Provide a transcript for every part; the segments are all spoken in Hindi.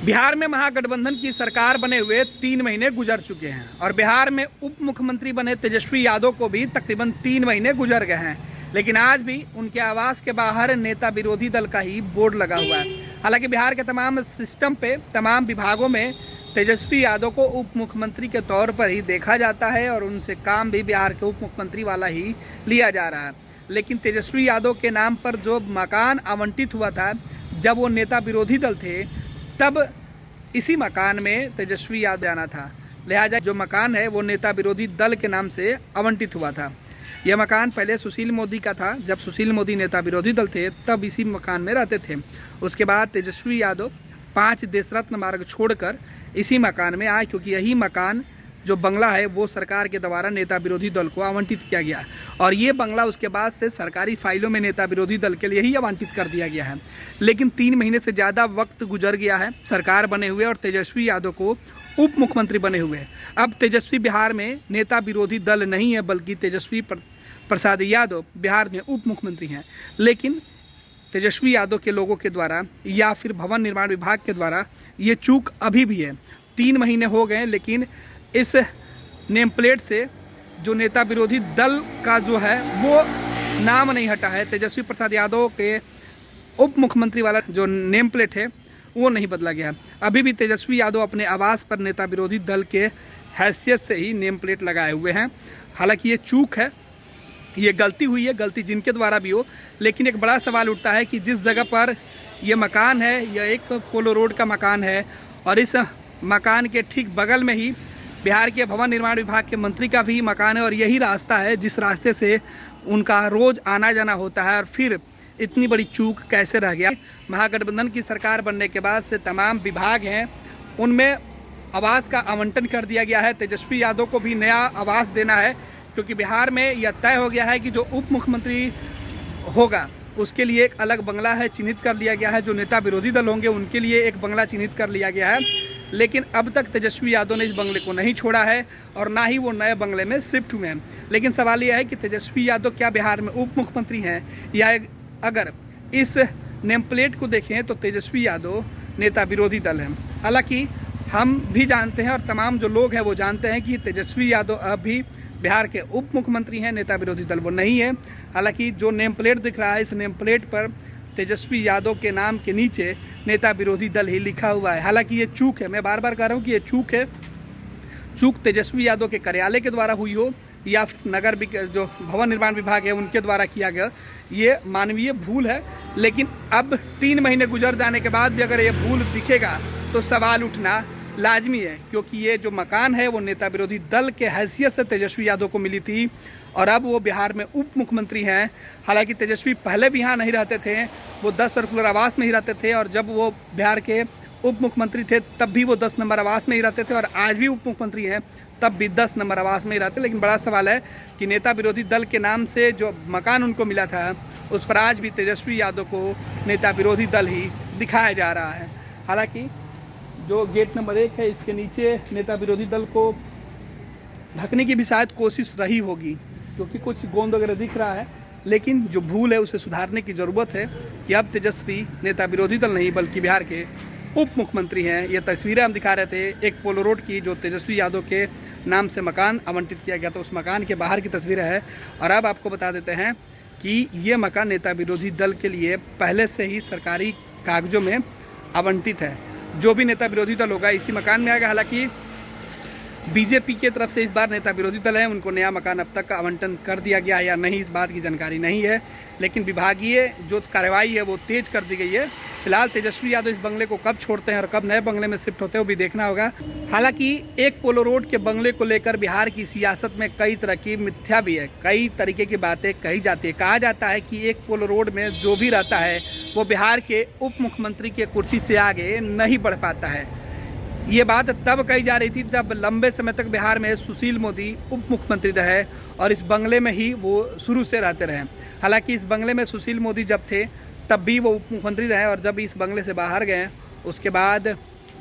बिहार में महागठबंधन की सरकार बने हुए 3 महीने गुजर चुके हैं और बिहार में उप मुख्यमंत्री बने तेजस्वी यादव को भी तकरीबन 3 महीने गुजर गए हैं, लेकिन आज भी उनके आवास के बाहर नेता विरोधी दल का ही बोर्ड लगा हुआ है। हालांकि बिहार के तमाम सिस्टम पे, तमाम विभागों में तेजस्वी यादव को उप मुख्यमंत्री के तौर पर ही देखा जाता है और उनसे काम भी बिहार के उप मुख्यमंत्री वाला ही लिया जा रहा है। लेकिन तेजस्वी यादव के नाम पर जो मकान आवंटित हुआ था जब वो नेता विरोधी दल थे, तब इसी मकान में तेजस्वी यादव आना था, लिहाजा जो मकान है वो नेता विरोधी दल के नाम से आवंटित हुआ था। यह मकान पहले सुशील मोदी का था। जब सुशील मोदी नेता विरोधी दल थे तब इसी मकान में रहते थे। उसके बाद तेजस्वी यादव 5 देशरत्न मार्ग छोड़कर इसी मकान में आए, क्योंकि यही मकान जो बंगला है वो सरकार के द्वारा नेता विरोधी दल को आवंटित किया गया है और ये बंगला उसके बाद से सरकारी फाइलों में नेता विरोधी दल के लिए ही आवंटित कर दिया गया है। लेकिन 3 महीने से ज़्यादा वक्त गुजर गया है सरकार बने हुए और तेजस्वी यादव को उप मुख्यमंत्री बने हुए हैं। अब तेजस्वी बिहार में नेता विरोधी दल नहीं है, बल्कि तेजस्वी प्रसाद यादव बिहार में उप मुख्यमंत्री हैं। लेकिन तेजस्वी यादव के लोगों के द्वारा या फिर भवन निर्माण विभाग के द्वारा ये चूक अभी भी है। 3 महीने हो गए, लेकिन इस नेम प्लेट से जो नेता विरोधी दल का जो है वो नाम नहीं हटा है। तेजस्वी प्रसाद यादव के उप मुख्यमंत्री वाला जो नेम प्लेट है वो नहीं बदला गया। अभी भी तेजस्वी यादव अपने आवास पर नेता विरोधी दल के हैसियत से ही नेम प्लेट लगाए हुए हैं। हालांकि ये चूक है, ये गलती हुई है, गलती जिनके द्वारा भी हो, लेकिन एक बड़ा सवाल उठता है कि जिस जगह पर ये मकान है यह एक पोलो रोड का मकान है और इस मकान के ठीक बगल में ही बिहार के भवन निर्माण विभाग के मंत्री का भी मकान है और यही रास्ता है जिस रास्ते से उनका रोज़ आना जाना होता है। और फिर इतनी बड़ी चूक कैसे रह गया। महागठबंधन की सरकार बनने के बाद से तमाम विभाग हैं उनमें आवास का आवंटन कर दिया गया है। तेजस्वी यादव को भी नया आवास देना है, क्योंकि बिहार में यह तय हो गया है कि जो उप मुख्यमंत्री होगा उसके लिए एक अलग बंगला है, चिन्हित कर लिया गया है। जो नेता विरोधी दल होंगे उनके लिए एक बंगला चिन्हित कर लिया गया है। लेकिन अब तक तेजस्वी यादव ने इस बंगले को नहीं छोड़ा है और ना ही वो नए बंगले में शिफ्ट हुए हैं। लेकिन सवाल यह है कि तेजस्वी यादव क्या बिहार में उप मुख्यमंत्री हैं, या अगर इस नेम प्लेट को देखें तो तेजस्वी यादव नेता विरोधी दल हैं। हालांकि हम भी जानते हैं और तमाम जो लोग हैं वो जानते हैं कि तेजस्वी यादव अब भी बिहार के उप मुख्यमंत्री हैं, नेता विरोधी दल वो नहीं है। हालांकि जो नेम प्लेट दिख रहा है, इस नेम प्लेट पर तेजस्वी यादव के नाम के नीचे नेता विरोधी दल ही लिखा हुआ है। हालांकि ये चूक है, मैं बार बार कह रहा हूँ कि ये चूक है। चूक तेजस्वी यादव के कार्यालय के द्वारा हुई हो या फिर नगर जो भवन निर्माण विभाग है उनके द्वारा किया गया, ये मानवीय भूल है। लेकिन अब 3 महीने गुजर जाने के बाद भी अगर ये भूल दिखेगा तो सवाल उठना लाजमी है, क्योंकि ये जो मकान है वो नेता विरोधी दल के हैसियत से तेजस्वी यादव को मिली थी और अब वो बिहार में उप मुख्यमंत्री हैं। हालांकि तेजस्वी पहले भी यहाँ नहीं रहते थे, वो 10 सर्कुलर आवास में ही रहते थे और जब वो बिहार के उप मुख्यमंत्री थे तब भी वो 10 नंबर आवास में ही रहते थे और आज भी उप मुख्यमंत्री हैं तब भी 10 नंबर आवास में ही रहते। लेकिन बड़ा सवाल है कि नेता विरोधी दल के नाम से जो मकान उनको मिला था उस पर आज भी तेजस्वी यादव को नेता विरोधी दल ही दिखाया जा रहा है। हालांकि जो गेट नंबर 1 है इसके नीचे नेता विरोधी दल को ढकने की भी शायद कोशिश रही होगी, क्योंकि कुछ गोंद वगैरह दिख रहा है। लेकिन जो भूल है उसे सुधारने की ज़रूरत है कि अब तेजस्वी नेता विरोधी दल नहीं बल्कि बिहार के उप मुख्यमंत्री हैं। ये तस्वीरें हम दिखा रहे थे एक पोलो रोड की, जो तेजस्वी यादव के नाम से मकान आवंटित किया गया था, उस मकान के बाहर की तस्वीरें है। और अब आपको बता देते हैं कि ये मकान नेता विरोधी दल के लिए पहले से ही सरकारी कागजों में आवंटित है। जो भी नेता विरोधी दल होगा इसी मकान में आएगा। हालांकि बीजेपी की तरफ से इस बार नेता विरोधी दल है उनको नया मकान अब तक आवंटन कर दिया गया है या नहीं, इस बात की जानकारी नहीं है। लेकिन विभागीय जो कार्रवाई है वो तेज कर दी गई है। फिलहाल तेजस्वी यादव इस बंगले को कब छोड़ते हैं और कब नए बंगले में शिफ्ट होते हैं वो भी देखना होगा। हालांकि एक पोलो रोड के बंगले को लेकर बिहार की सियासत में कई तरह की मिथ्या भी है, कई तरीके की बातें कही जाती है। कहा जाता है कि एक पोलो रोड में जो भी रहता है वो बिहार के उप मुख्यमंत्री के कुर्सी से आगे नहीं बढ़ पाता है। ये बात तब कही जा रही थी तब लंबे समय तक बिहार में सुशील मोदी उप मुख्यमंत्री रहे और इस बंगले में ही वो शुरू से रहते रहे। हालांकि इस बंगले में सुशील मोदी जब थे तब भी वो उप मुख्यमंत्री रहे और जब इस बंगले से बाहर गए उसके बाद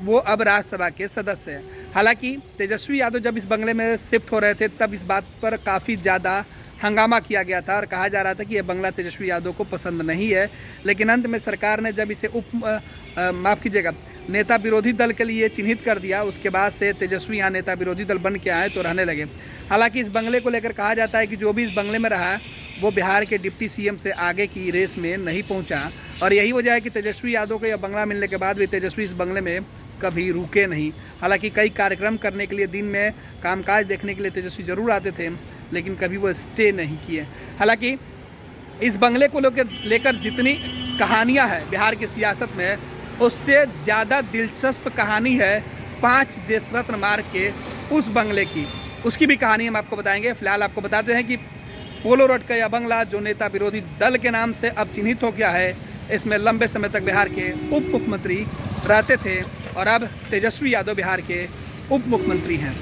वो अब राज्यसभा के सदस्य हैं। हालांकि तेजस्वी यादव जब इस बंगले में शिफ्ट हो रहे थे तब इस बात पर काफ़ी ज़्यादा हंगामा किया गया था और कहा जा रहा था कि यह बंगला तेजस्वी यादव को पसंद नहीं है। लेकिन अंत में सरकार ने जब इसे माफ़ कीजिएगा, नेता विरोधी दल के लिए चिन्हित कर दिया, उसके बाद से तेजस्वी यहाँ नेता विरोधी दल बन के आए तो रहने लगे। हालांकि इस बंगले को लेकर कहा जाता है कि जो भी इस बंगले में रहा वो बिहार के डिप्टी सीएम से आगे की रेस में नहीं पहुंचा, और यही वजह है कि तेजस्वी यादव को यह बंगला मिलने के बाद भी तेजस्वी इस बंगले में कभी रुके नहीं। हालांकि कई कार्यक्रम करने के लिए, दिन में कामकाज देखने के लिए तेजस्वी जरूर आते थे, लेकिन कभी वो स्टे नहीं किए। हालांकि इस बंगले को लेकर जितनी कहानियां हैं बिहार की सियासत में, उससे ज़्यादा दिलचस्प कहानी है 5 देश रत्न मार्ग के उस बंगले की। उसकी भी कहानी हम आपको बताएंगे। फिलहाल आपको बताते हैं कि पोलो रोड का यह बंगला जो नेता विरोधी दल के नाम से अब चिन्हित हो गया है, इसमें लंबे समय तक बिहार के उप मुख्यमंत्री रहते थे और अब तेजस्वी यादव बिहार के उप मुख्यमंत्री हैं।